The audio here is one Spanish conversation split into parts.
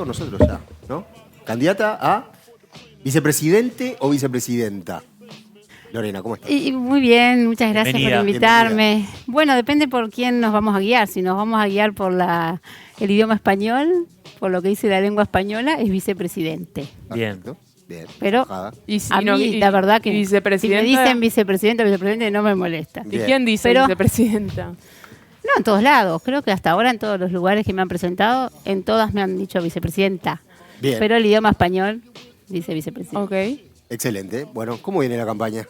con nosotros ya, ¿no? Candidata a vicepresidente o vicepresidenta. Lorena, ¿cómo estás? Muy bien, muchas gracias Bienvenida. por invitarme. Bienvenida. Bueno, depende por quién nos vamos a guiar. Si nos vamos a guiar por el idioma español, por lo que dice la lengua española, es vicepresidente. Bien. Perfecto. Bien. Pero Enojada. Y si a no- mí, y- la verdad y que si vicepresidenta, me dicen vicepresidente, no me molesta. ¿Y Bien. quién dice Pero- vicepresidenta? No, en todos lados. Creo que hasta ahora en todos los lugares que me han presentado, en todas me han dicho vicepresidenta. Bien. Pero el idioma español dice vicepresidente. Ok. Excelente. Bueno, ¿cómo viene la campaña?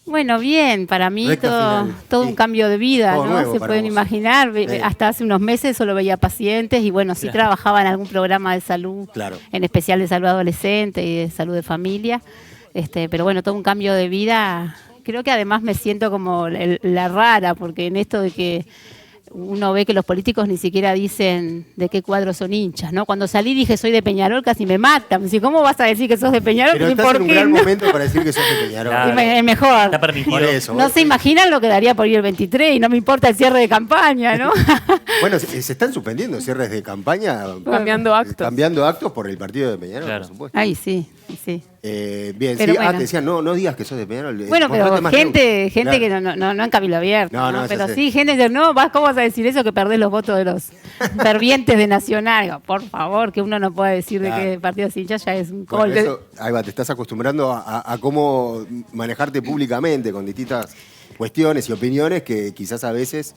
Bueno, bien, para mí Recta final. todo Sí. un cambio de vida, Todo ¿no? nuevo Se para pueden vos. imaginar, Sí. hasta hace unos meses solo veía pacientes y bueno, sí Claro. trabajaba en algún programa de salud, Claro. en especial de salud adolescente y de salud de familia, pero bueno, todo un cambio de vida. Creo que además me siento como la rara, porque en esto de que uno ve que los políticos ni siquiera dicen de qué cuadro son hinchas, ¿no? Cuando salí dije soy de Peñarol, casi me matan. Me dice, ¿cómo vas a decir que sos de Peñarol? Pero ¿Y estás por en un qué gran no? momento para decir que sos de Peñarol. Claro. Es mejor. Está permitido. Por eso. No se imaginan lo que daría por ir el 23 y no me importa el cierre de campaña, ¿no? Bueno, se están suspendiendo cierres de campaña. Cambiando actos. Cambiando actos por el partido de Peñarol, Claro. por supuesto. Ay, sí, sí. Bien, Pero sí. bueno. Te decían, no digas que sos de Peñarol. Bueno, pero Mostrate más gente Claro. que no en Cabildo Abierto, No, ¿no? no, ya Pero sé. sí, gente que no, ¿cómo vas a decir eso que perdés los votos de los fervientes de Nacional? Digo, por favor, que uno no pueda decir Claro. de qué partido es hincha, ya es un Bueno, col. eso, ahí va, te estás acostumbrando a cómo manejarte públicamente con distintas cuestiones y opiniones que quizás a veces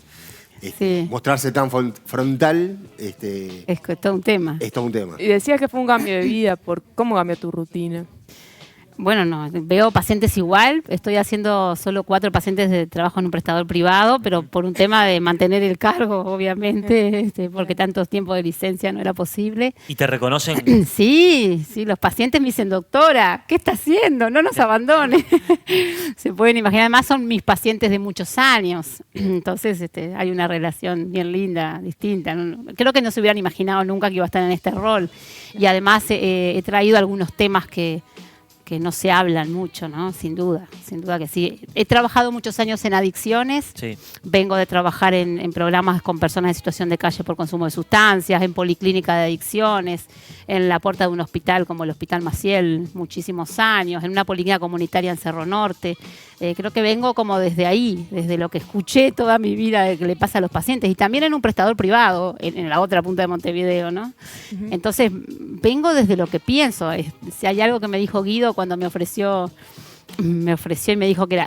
Sí. mostrarse tan frontal Es todo un tema. es todo un tema. Y decías que fue un cambio de vida. ¿Cómo cambió tu rutina? Bueno, no, veo pacientes igual, estoy haciendo solo 4 pacientes de trabajo en un prestador privado, pero por un tema de mantener el cargo, obviamente, porque tanto tiempo de licencia no era posible. Y te reconocen. Sí, los pacientes me dicen, doctora, ¿qué está haciendo? No nos abandone. Se pueden imaginar, además son mis pacientes de muchos años, entonces hay una relación bien linda, distinta. Creo que no se hubieran imaginado nunca que iba a estar en este rol. Y además he traído algunos temas que no se hablan mucho, ¿no? Sin duda que sí. He trabajado muchos años en adicciones, Sí. vengo de trabajar en programas con personas en situación de calle por consumo de sustancias, en policlínica de adicciones, en la puerta de un hospital como el Hospital Maciel, muchísimos años, en una policlínica comunitaria en Cerro Norte. Creo que vengo como desde ahí, desde lo que escuché toda mi vida de que le pasa a los pacientes, y también en un prestador privado, en la otra punta de Montevideo, ¿no? Entonces, vengo desde lo que pienso. Si hay algo que me dijo Guido cuando me ofreció y me dijo que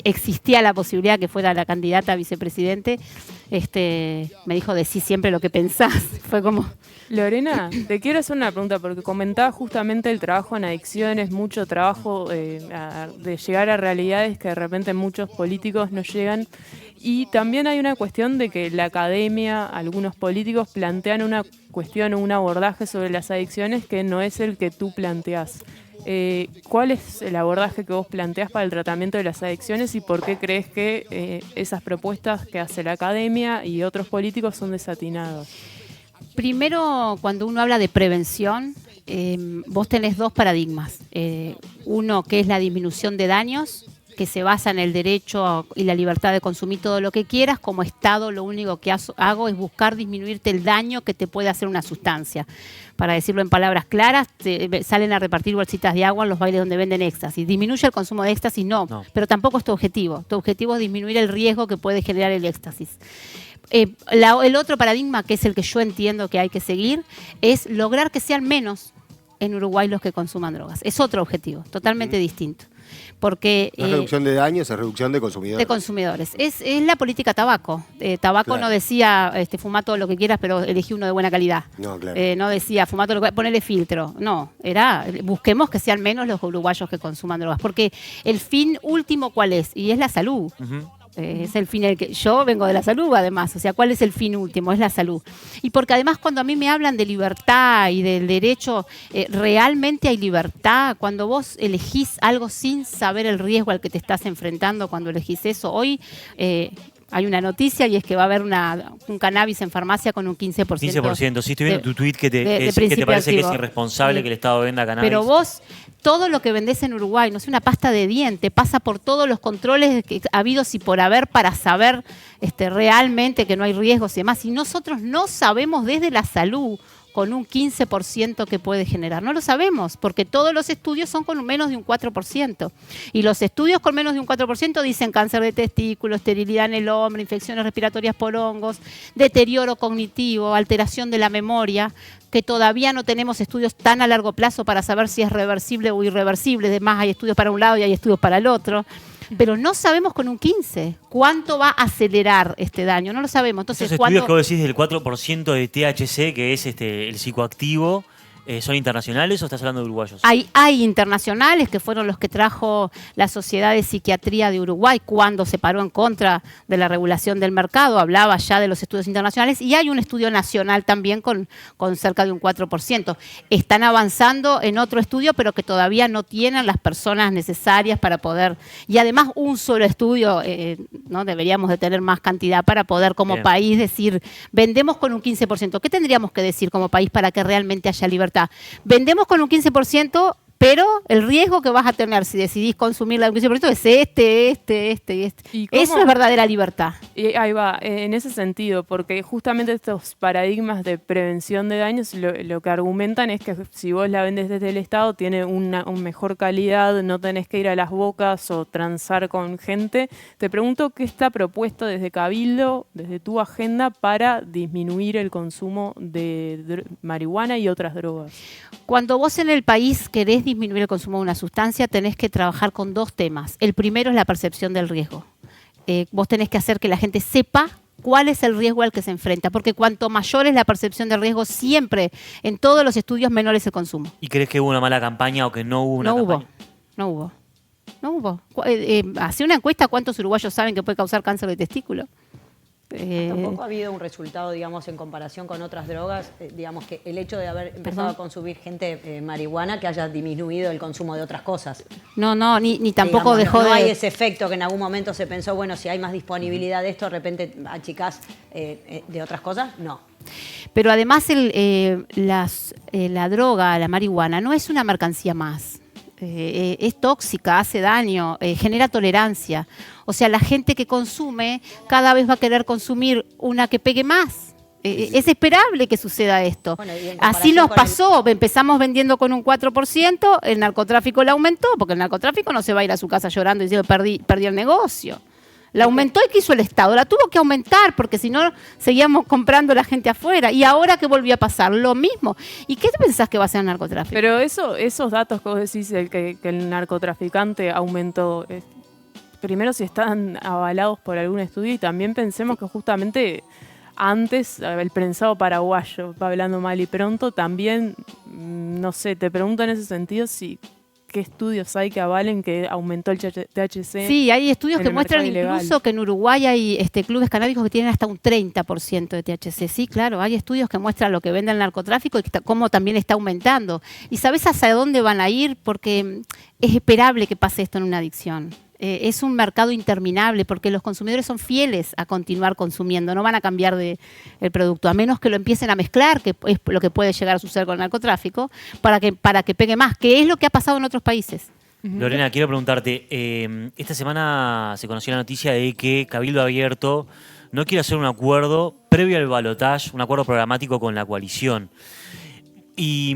existía la posibilidad que fuera la candidata a vicepresidente, me dijo, decí siempre lo que pensás. Fue como... Lorena, te quiero hacer una pregunta porque comentaba justamente el trabajo en adicciones, mucho trabajo de llegar a realidades que de repente muchos políticos no llegan. Y también hay una cuestión de que la academia, algunos políticos plantean una cuestión o un abordaje sobre las adicciones que no es el que tú planteás. ¿Cuál es el abordaje que vos planteás para el tratamiento de las adicciones y por qué crees que esas propuestas que hace la academia y otros políticos son desatinadas? Primero, cuando uno habla de prevención, vos tenés 2 paradigmas. Uno que es la disminución de daños, que se basa en el derecho y la libertad de consumir todo lo que quieras. Como Estado, lo único que hago es buscar disminuirte el daño que te puede hacer una sustancia. Para decirlo en palabras claras, salen a repartir bolsitas de agua en los bailes donde venden éxtasis. ¿Disminuye el consumo de éxtasis? No, pero tampoco es tu objetivo. Tu objetivo es disminuir el riesgo que puede generar el éxtasis. El otro paradigma, que es el que yo entiendo que hay que seguir, es lograr que sean menos en Uruguay los que consuman drogas. Es otro objetivo, totalmente distinto. Porque No es reducción de daños, es reducción de consumidores. de consumidores. Es la política tabaco. Tabaco Claro. no decía fumá todo lo que quieras, pero elegí uno de buena calidad. No, claro. No decía fumá todo lo que ponele filtro. No, busquemos que sean menos los uruguayos que consuman drogas. Porque el fin último, ¿cuál es? Y es la salud. Es el fin el que yo vengo de la salud, además. O sea, ¿cuál es el fin último? Es la salud. Y porque además cuando a mí me hablan de libertad y del derecho, realmente hay libertad. Cuando vos elegís algo sin saber el riesgo al que te estás enfrentando, cuando elegís eso. Hoy hay una noticia y es que va a haber un cannabis en farmacia con un 15%. 15%. Sí, estoy viendo tu tweet que de te principio parece que es activo. irresponsable Sí. que el Estado venda cannabis. Pero vos, todo lo que vendés en Uruguay, no es una pasta de diente, pasa por todos los controles habidos y por haber para saber realmente que no hay riesgos y demás. Y nosotros no sabemos desde la salud con un 15% que puede generar. No lo sabemos, porque todos los estudios son con menos de un 4%. Y los estudios con menos de un 4% dicen cáncer de testículo, esterilidad en el hombre, infecciones respiratorias por hongos, deterioro cognitivo, alteración de la memoria, que todavía no tenemos estudios tan a largo plazo para saber si es reversible o irreversible. Además, hay estudios para un lado y hay estudios para el otro. Pero no sabemos con un 15 cuánto va a acelerar este daño. No lo sabemos. Entonces, esos estudios que vos decís del 4% de THC, que es el psicoactivo, ¿son internacionales o estás hablando de uruguayos? Hay internacionales que fueron los que trajo la Sociedad de Psiquiatría de Uruguay cuando se paró en contra de la regulación del mercado, hablaba ya de los estudios internacionales, y hay un estudio nacional también con cerca de un 4%. Están avanzando en otro estudio, pero que todavía no tienen las personas necesarias para poder, y además un solo estudio, ¿no? Deberíamos de tener más cantidad para poder como país decir, vendemos con un 15%. ¿Qué tendríamos que decir como país para que realmente haya libertad? Vendemos con un 15%, pero el riesgo que vas a tener si decidís consumirla de un 15% es este. Eso es verdadera libertad. Y ahí va, en ese sentido, porque justamente estos paradigmas de prevención de daños lo que argumentan es que si vos la vendes desde el Estado tiene una mejor calidad, no tenés que ir a las bocas o transar con gente. Te pregunto, ¿qué está propuesto desde Cabildo, desde tu agenda, para disminuir el consumo de marihuana y otras drogas? Cuando vos en el país querés disminuir el consumo de una sustancia, tenés que trabajar con dos temas. El primero es la percepción del riesgo. Vos tenés que hacer que la gente sepa cuál es el riesgo al que se enfrenta, porque cuanto mayor es la percepción del riesgo, siempre, en todos los estudios, menor es el consumo. ¿Y crees que hubo una mala campaña o que no hubo una campaña? No hubo. Hace una encuesta, ¿cuántos uruguayos saben que puede causar cáncer de testículo? Tampoco ha habido un resultado, digamos, en comparación con otras drogas, digamos, que el hecho de haber empezado a consumir gente marihuana que haya disminuido el consumo de otras cosas. No, ni tampoco digamos, dejó no de... No hay ese efecto que en algún momento se pensó, bueno, si hay más disponibilidad de esto, de repente achicás de otras cosas, no. Pero además la droga, la marihuana, no es una mercancía más. Es tóxica, hace daño, genera tolerancia. O sea, la gente que consume cada vez va a querer consumir una que pegue más. Es esperable que suceda esto. Bueno, así nos pasó. Empezamos vendiendo con un 4%, el narcotráfico la aumentó, porque el narcotráfico no se va a ir a su casa llorando y diciendo perdí el negocio. La aumentó y que hizo el Estado, la tuvo que aumentar porque si no seguíamos comprando la gente afuera. Y ahora que volvió a pasar, lo mismo. ¿Y qué te pensás que va a ser el narcotráfico? Pero esos datos que vos decís, que el narcotraficante aumentó, primero si están avalados por algún estudio, y también pensemos que justamente antes el prensado paraguayo, hablando mal y pronto, también, no sé, te pregunto en ese sentido si... ¿Qué estudios hay que avalen que aumentó el THC? Sí, hay estudios que muestran incluso que en Uruguay hay clubes canábicos que tienen hasta un 30% de THC. Sí, claro, hay estudios que muestran lo que vende el narcotráfico y cómo también está aumentando. ¿Y sabes hacia dónde van a ir? Porque es esperable que pase esto en una adicción. Es un mercado interminable porque los consumidores son fieles a continuar consumiendo, no van a cambiar el producto, a menos que lo empiecen a mezclar, que es lo que puede llegar a suceder con el narcotráfico, para que pegue más, que es lo que ha pasado en otros países. Lorena, quiero preguntarte, esta semana se conoció la noticia de que Cabildo Abierto no quiere hacer un acuerdo previo al balotaje, un acuerdo programático con la coalición. Y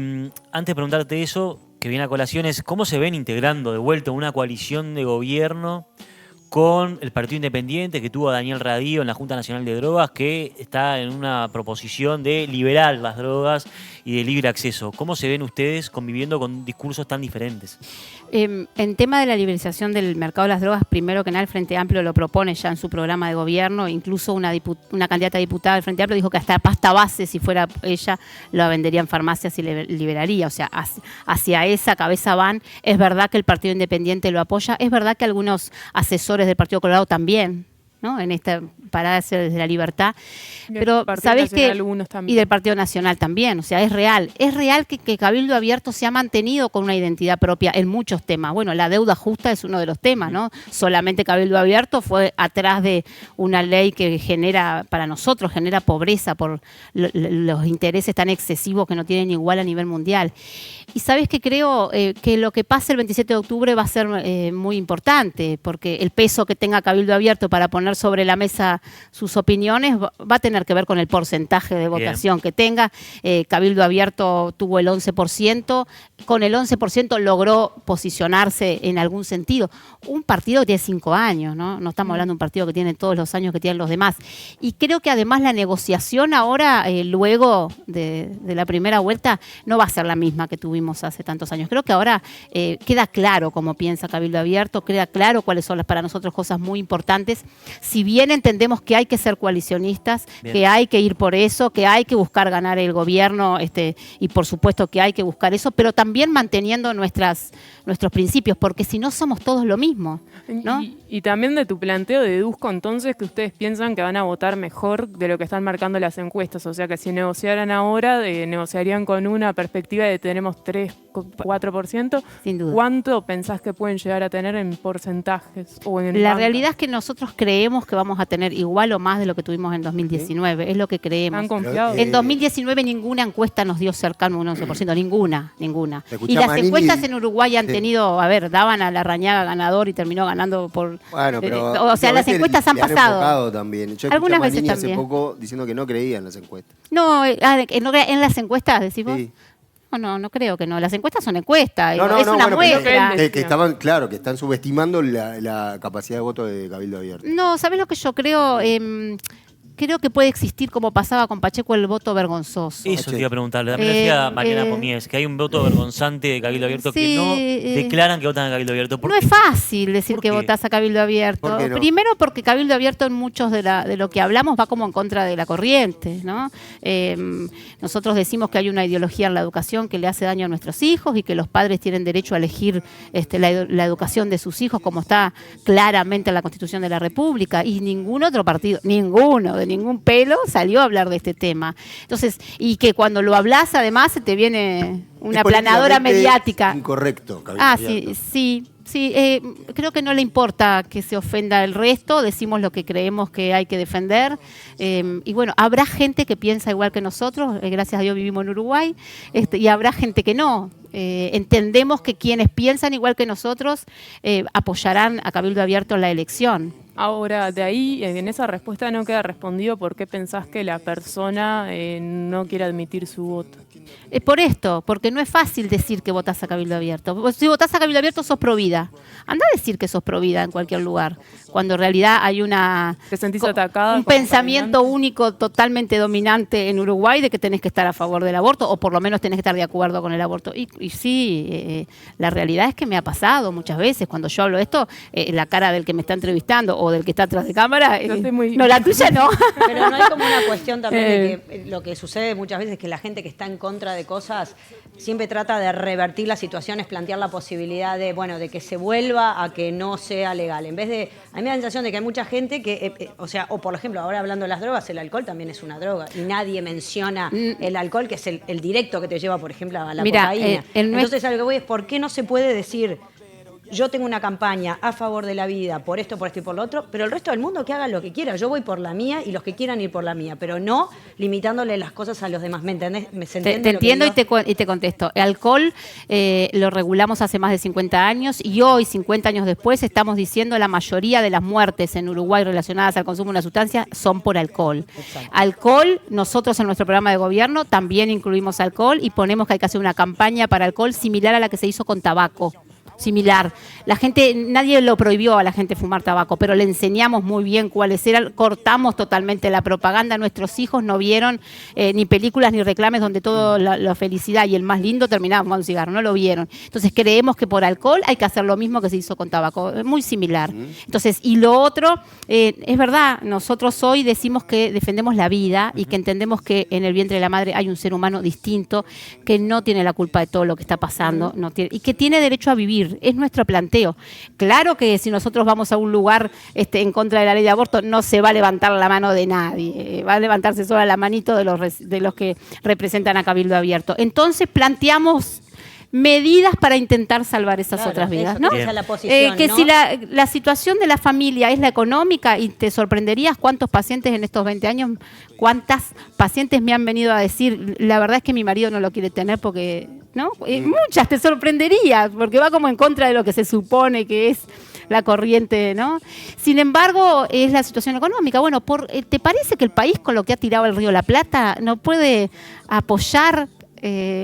antes de preguntarte eso, que viene a colación, es cómo se ven integrando de vuelta una coalición de gobierno con el Partido Independiente, que tuvo a Daniel Radío en la Junta Nacional de Drogas, que está en una proposición de liberar las drogas y de libre acceso. ¿Cómo se ven ustedes conviviendo con discursos tan diferentes? En tema de la liberalización del mercado de las drogas, primero que nada el Frente Amplio lo propone ya en su programa de gobierno, incluso una candidata a diputada del Frente Amplio dijo que hasta pasta base, si fuera ella, la vendería en farmacias y liberaría, o sea, hacia esa cabeza van. Es verdad que el Partido Independiente lo apoya, es verdad que algunos asesores del Partido Colorado también, ¿no? En esta parada desde la libertad, pero sabés que y del Partido Nacional también, o sea, es real que Cabildo Abierto se ha mantenido con una identidad propia en muchos temas. Bueno, la deuda justa es uno de los temas, ¿no? Solamente Cabildo Abierto fue atrás de una ley que para nosotros genera pobreza por los intereses tan excesivos que no tienen igual a nivel mundial. Y sabes que creo que lo que pase el 27 de octubre va a ser muy importante, porque el peso que tenga Cabildo Abierto para poner sobre la mesa sus opiniones va a tener que ver con el porcentaje de votación que tenga. Cabildo Abierto tuvo el 11%, con el 11% logró posicionarse en algún sentido. Un partido que tiene 5 años, ¿no? No estamos hablando de un partido que tiene todos los años que tienen los demás. Y creo que además la negociación ahora, luego de la primera vuelta, no va a ser la misma que tuvimos hace tantos años. Creo que ahora queda claro cómo piensa Cabildo Abierto, queda claro cuáles son para nosotros cosas muy importantes. Si bien entendemos que hay que ser coalicionistas, que hay que ir por eso, que hay que buscar ganar el gobierno, y por supuesto que hay que buscar eso, pero también manteniendo nuestros principios, porque si no somos todos lo mismo, ¿no? Y también de tu planteo deduzco entonces que ustedes piensan que van a votar mejor de lo que están marcando las encuestas, o sea que si negociaran ahora, negociarían con una perspectiva de tenemos 3, 4%. Sin duda. ¿Cuánto pensás que pueden llegar a tener en porcentajes? O en La banca? realidad es que nosotros creemos que vamos a tener igual o más de lo que tuvimos en 2019, es lo que creemos. ¿Han confiado? En 2019 ninguna encuesta nos dio cercano a un 11%, ninguna. Escuchá, Y las Manini, encuestas en Uruguay han tenido, daban a Larrañaga ganador y terminó ganando por... Bueno, pero o sea, las encuestas han le pasado. enfocado también. Yo escuché Algunas a veces Manini hace también. poco diciendo que no creía en las encuestas. No, en las encuestas, decimos. Sí. No creo que no. Las encuestas son encuestas, No, es una bueno, muestra. pero que estaban, claro, que están subestimando la capacidad de voto de Cabildo Abierto. No, ¿sabes lo que yo creo? Creo que puede existir, como pasaba con Pacheco, el voto vergonzoso. Eso te iba a preguntar. También decía Mariana Pomies, que hay un voto vergonzante de Cabildo Abierto sí, que no declaran que votan a Cabildo Abierto. No es fácil decir ¿Por que qué? votás a Cabildo Abierto. ¿Por qué no? Primero porque Cabildo Abierto en muchos de lo que hablamos va como en contra de la corriente, ¿no? Nosotros decimos que hay una ideología en la educación que le hace daño a nuestros hijos y que los padres tienen derecho a elegir la educación de sus hijos, como está claramente en la Constitución de la República, y ningún otro partido, ninguno, de ningún pelo, salió a hablar de este tema. Entonces, y que cuando lo hablas, además, se te viene una Es aplanadora políticamente mediática. Incorrecto, Cabildo Abierto. Sí, creo que no le importa que se ofenda el resto, decimos lo que creemos que hay que defender. Y bueno, habrá gente que piensa igual que nosotros, gracias a Dios vivimos en Uruguay, y habrá gente que no. Entendemos que quienes piensan igual que nosotros apoyarán a Cabildo Abierto en la elección. Ahora, de ahí, en esa respuesta no queda respondido por qué pensás que la persona no quiere admitir su voto. Por esto, porque no es fácil decir que votás a Cabildo Abierto. Si votás a Cabildo Abierto sos provida. Anda a decir que sos provida en cualquier lugar, cuando en realidad hay ¿Te sentís atacada? un pensamiento único totalmente dominante en Uruguay de que tenés que estar a favor del aborto, o por lo menos tenés que estar de acuerdo con el aborto. Y sí, la realidad es que me ha pasado muchas veces cuando yo hablo esto, la cara del que me está entrevistando o del que está atrás de cámara, no, la tuya no. Pero no hay como una cuestión también de que lo que sucede muchas veces es que la gente que está en contra de cosas siempre trata de revertir las situaciones, plantear la posibilidad de que se vuelva a que no sea legal. En vez de, a mí me da la sensación de que hay mucha gente que, o por ejemplo, ahora hablando de las drogas, el alcohol también es una droga y nadie menciona el alcohol, que es el directo que te lleva, por ejemplo, a la cocaína. Entonces, a lo que voy es, ¿por qué no se puede decir... Yo tengo una campaña a favor de la vida, por esto y por lo otro, pero el resto del mundo que haga lo que quiera. Yo voy por la mía y los que quieran ir por la mía, pero no limitándole las cosas a los demás. ¿Me entendés? Te entiendo y te contesto. El alcohol lo regulamos hace más de 50 años y hoy, 50 años después, estamos diciendo la mayoría de las muertes en Uruguay relacionadas al consumo de una sustancia son por alcohol. Exacto. Alcohol, nosotros en nuestro programa de gobierno también incluimos alcohol y ponemos que hay que hacer una campaña para alcohol similar a la que se hizo con tabaco. Similar. La gente, nadie lo prohibió a la gente fumar tabaco, pero le enseñamos muy bien cuáles eran, cortamos totalmente la propaganda, nuestros hijos no vieron ni películas ni reclames donde toda la felicidad y el más lindo terminaba fumando un cigarro, no lo vieron. Entonces creemos que por alcohol hay que hacer lo mismo que se hizo con tabaco, muy similar. Entonces, y lo otro, es verdad, nosotros hoy decimos que defendemos la vida y que entendemos que en el vientre de la madre hay un ser humano distinto que no tiene la culpa de todo lo que está pasando y que tiene derecho a vivir. Es nuestro planteo. Claro que si nosotros vamos a un lugar en contra de la ley de aborto, no se va a levantar la mano de nadie, va a levantarse solo la manito de los que representan a Cabildo Abierto. Entonces planteamos medidas para intentar salvar esas otras vidas, ¿no? Esa es la posición, que ¿no? si la situación de la familia es la económica, y te sorprenderías cuántos pacientes en estos 20 años, cuántas pacientes me han venido a decir, la verdad es que mi marido no lo quiere tener porque ¿no? Muchas, te sorprenderías, porque va como en contra de lo que se supone que es la corriente, ¿no? Sin embargo, es la situación económica. Bueno, ¿te parece que el país, con lo que ha tirado el Río La Plata, no puede apoyar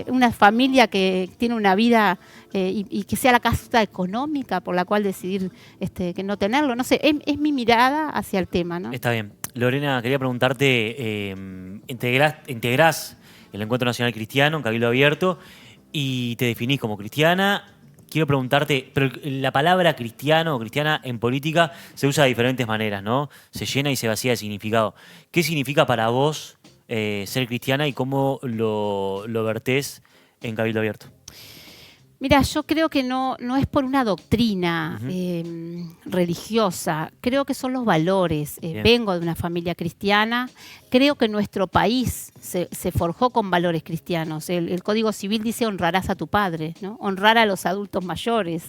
una familia que tiene una vida y que sea la causa económica por la cual decidir que no tenerlo? No sé, es mi mirada hacia el tema, ¿no? Está bien. Lorena, quería preguntarte, integrás el Encuentro Nacional Cristiano en Cabildo Abierto y te definís como cristiana. Quiero preguntarte, pero la palabra cristiano o cristiana en política se usa de diferentes maneras, ¿no? Se llena y se vacía de significado. ¿Qué significa para vos ser cristiana y cómo lo vertés en Cabildo Abierto? Mira, yo creo que no es por una doctrina religiosa, creo que son los valores. Vengo de una familia cristiana, creo que nuestro país se forjó con valores cristianos. El Código Civil dice honrarás a tu padre, ¿no? Honrar a los adultos mayores.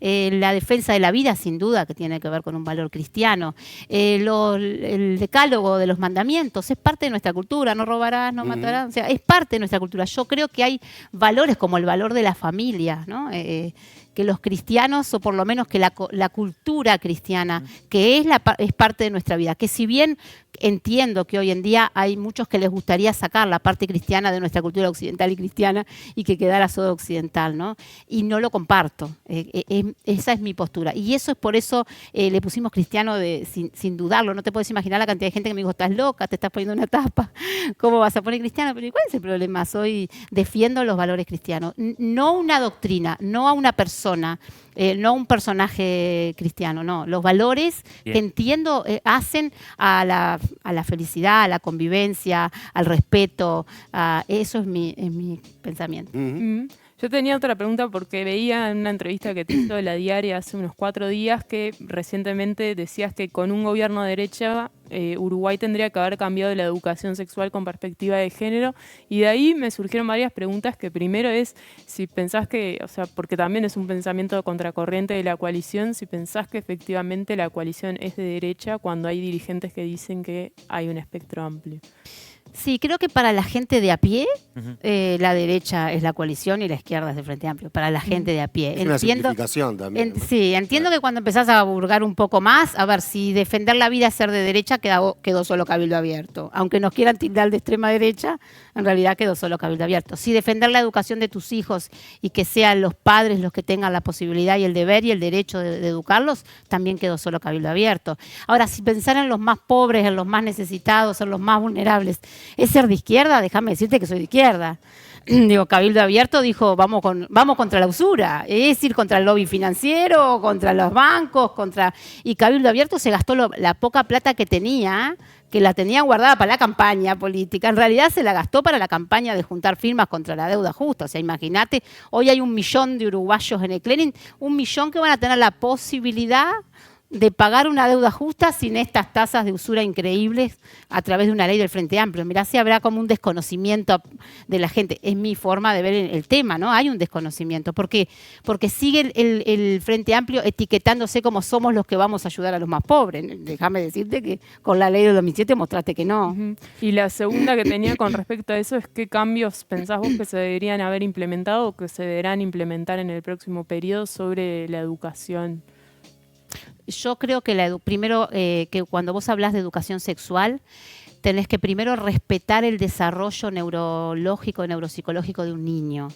La defensa de la vida, sin duda, que tiene que ver con un valor cristiano. El decálogo de los mandamientos es parte de nuestra cultura, no robarás, no matarás, o sea, es parte de nuestra cultura. Yo creo que hay valores como el valor de la familia, ¿no? Que los cristianos, o por lo menos que la cultura cristiana, que es parte de nuestra vida, que si bien entiendo que hoy en día hay muchos que les gustaría sacar la parte cristiana de nuestra cultura occidental y cristiana y que quedara solo occidental, ¿no? Y no lo comparto. Esa es mi postura. Y eso es por eso le pusimos cristiano sin dudarlo. No te puedes imaginar la cantidad de gente que me dijo, estás loca, te estás poniendo una tapa, ¿cómo vas a poner cristiano? Pero ¿cuál es el problema? Defiendo los valores cristianos. No una doctrina, no a una persona, no un personaje cristiano, no. Los valores que entiendo hacen a la felicidad, a la convivencia, al respeto. Eso es mi pensamiento. Yo tenía otra pregunta porque veía en una entrevista que te hizo de La Diaria hace unos 4 días que recientemente decías que con un gobierno de derecha Uruguay tendría que haber cambiado la educación sexual con perspectiva de género, y de ahí me surgieron varias preguntas, que primero es si pensás que, o sea, porque también es un pensamiento contracorriente de la coalición, si pensás que efectivamente la coalición es de derecha cuando hay dirigentes que dicen que hay un espectro amplio. Sí, creo que para la gente de a pie, la derecha es la coalición y la izquierda es el Frente Amplio. Para la gente de a pie. Es una simplificación también, ¿no? Sí, entiendo que cuando empezás a burgar un poco más, a ver, si defender la vida es ser de derecha, quedó solo Cabildo Abierto. Aunque nos quieran tildar de extrema derecha, en realidad quedó solo Cabildo Abierto. Si defender la educación de tus hijos y que sean los padres los que tengan la posibilidad y el deber y el derecho de educarlos, también quedó solo Cabildo Abierto. Ahora, si pensar en los más pobres, en los más necesitados, en los más vulnerables, ¿es ser de izquierda? Déjame decirte que soy de izquierda. Digo, Cabildo Abierto dijo, vamos contra la usura, es ir contra el lobby financiero, contra los bancos, y Cabildo Abierto se gastó la poca plata que tenía, que la tenía guardada para la campaña política, en realidad se la gastó para la campaña de juntar firmas contra la deuda justa. O sea, imagínate, hoy hay 1 millón de uruguayos en el clearing, 1 millón que van a tener la posibilidad de pagar una deuda justa sin estas tasas de usura increíbles a través de una ley del Frente Amplio. Mirá si habrá como un desconocimiento de la gente. Es mi forma de ver el tema, ¿no? Hay un desconocimiento. ¿Por qué? Porque sigue el Frente Amplio etiquetándose como somos los que vamos a ayudar a los más pobres. Déjame decirte que con la ley del 2007 mostraste que no. Y la segunda que tenía con respecto a eso es qué cambios pensás vos que se deberían haber implementado o que se deberán implementar en el próximo periodo sobre la educación. Yo creo que primero que cuando vos hablas de educación sexual, tenés que primero respetar el desarrollo neurológico, neuropsicológico de un niño.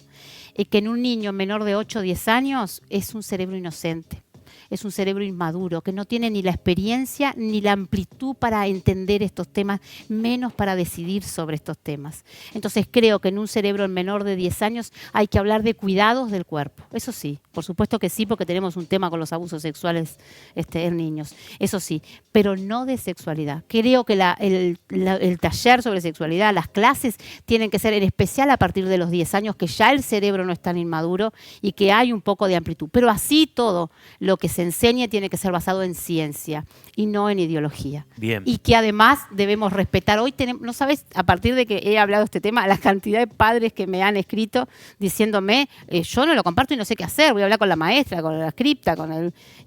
Y que en un niño menor de 8 o 10 años es un cerebro inocente. Es un cerebro inmaduro, que no tiene ni la experiencia ni la amplitud para entender estos temas, menos para decidir sobre estos temas. Entonces creo que en un cerebro menor de 10 años hay que hablar de cuidados del cuerpo. Eso sí, por supuesto que sí, porque tenemos un tema con los abusos sexuales en niños. Eso sí, pero no de sexualidad. Creo que el taller sobre sexualidad, las clases, tienen que ser en especial a partir de los 10 años, que ya el cerebro no es tan inmaduro y que hay un poco de amplitud. Pero así todo lo que se enseñe tiene que ser basado en ciencia y no en ideología. Bien. Y que además debemos respetar. Hoy tenemos, no sabes, a partir de que he hablado de este tema, la cantidad de padres que me han escrito diciéndome, yo no lo comparto y no sé qué hacer, voy a hablar con la maestra, con la scripta,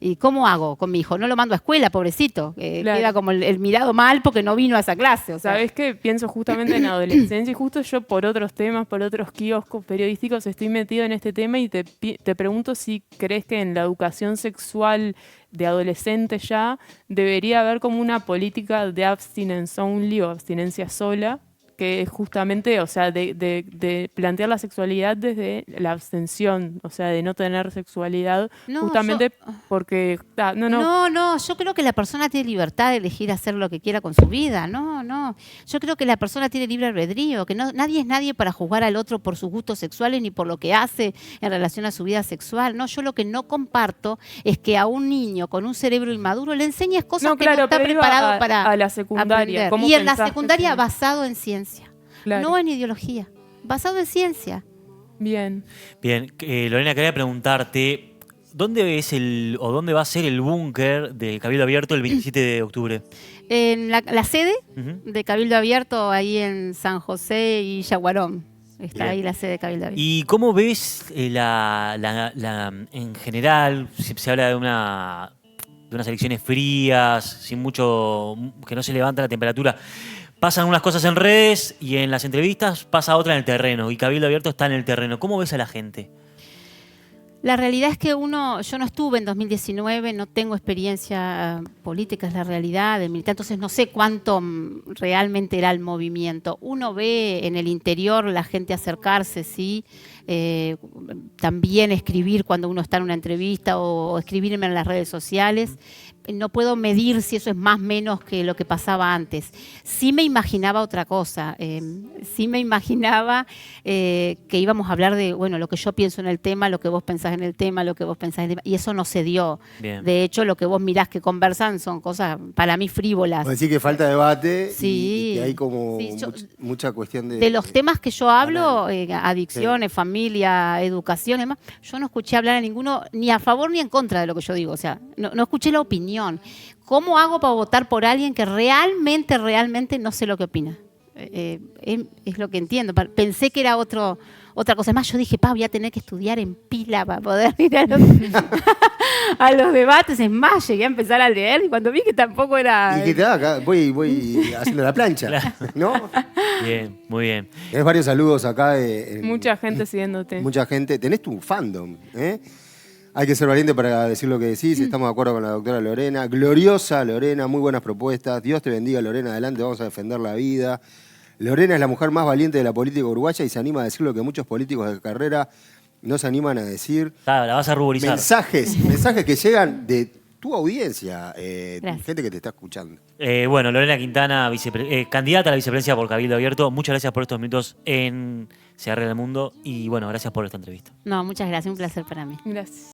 ¿y cómo hago con mi hijo? No lo mando a escuela, pobrecito. Claro. Queda como el mirado mal porque no vino a esa clase. O sea, ¿Sabés qué? Pienso justamente en adolescencia y justo yo por otros temas, por otros kioscos periodísticos estoy metido en este tema y te pregunto si crees que en la educación sexual de adolescentes ya debería haber como una política de abstinence only o abstinencia sola, que es justamente, o sea, de plantear la sexualidad desde la abstención, o sea, de no tener sexualidad, No, justamente porque... No, yo creo que la persona tiene libertad de elegir hacer lo que quiera con su vida. No. Yo creo que la persona tiene libre albedrío, que nadie es nadie para juzgar al otro por sus gustos sexuales ni por lo que hace en relación a su vida sexual. No, yo lo que no comparto es que a un niño con un cerebro inmaduro le enseñes cosas que no está pero iba preparado para a la secundaria. aprender. ¿Cómo Y en la pensás que secundaria se- basado en ciencia, Claro. no en ideología, basado en ciencia. Bien. Bien, Lorena, quería preguntarte, ¿dónde es dónde va a ser el búnker de Cabildo Abierto el 27 de octubre? En la sede Ujú. de Cabildo Abierto, ahí en San José y Yaguarón. Está Bien. ahí la sede de Cabildo Abierto. ¿Y cómo ves en general, se habla de unas elecciones frías, sin mucho, que no se levanta la temperatura? Pasan unas cosas en redes y en las entrevistas pasa otra en el terreno, y Cabildo Abierto está en el terreno. ¿Cómo ves a la gente? La realidad es que yo no estuve en 2019, no tengo experiencia política, es la realidad de militar, entonces no sé cuánto realmente era el movimiento. Uno ve en el interior la gente acercarse, sí, también escribir cuando uno está en una entrevista o escribirme en las redes sociales. No puedo medir si eso es más o menos que lo que pasaba antes. Sí me imaginaba otra cosa. Sí me imaginaba que íbamos a hablar de, bueno, lo que yo pienso en el tema, lo que vos pensás en el tema, lo que vos pensás en el tema. Y eso no se dio. Bien. De hecho, lo que vos mirás que conversan son cosas para mí frívolas. Vos decís que falta debate Sí. y que hay como Sí, mucha cuestión De los temas que yo hablo, Banal. adicciones, familia, educación, y demás, yo no escuché hablar a ninguno ni a favor ni en contra de lo que yo digo. O sea, no escuché la opinión. ¿Cómo hago para votar por alguien que realmente no sé lo que opina? Es lo que entiendo. Pensé que era otra cosa. Es más, yo dije, voy a tener que estudiar en pila para poder ir a a los debates. Es más, llegué a empezar a leer y cuando vi que tampoco era... Y que te haga, voy haciendo la plancha, ¿no? Bien, muy bien. Tenés varios saludos acá. Mucha gente siguiéndote. Mucha gente. Tenés tu fandom, ¿eh? Hay que ser valiente para decir lo que decís. Estamos de acuerdo con la doctora Lorena. Gloriosa Lorena, muy buenas propuestas. Dios te bendiga, Lorena. Adelante, vamos a defender la vida. Lorena es la mujer más valiente de la política uruguaya y se anima a decir lo que muchos políticos de carrera no se animan a decir. La vas a ruborizar. Mensajes que llegan de tu audiencia, Gracias. gente que te está escuchando. Bueno, Lorena Quintana, candidata a la vicepresidencia por Cabildo Abierto. Muchas gracias por estos minutos en Se Arregla el Mundo y bueno, gracias por esta entrevista. No, muchas gracias, un placer para mí. Gracias.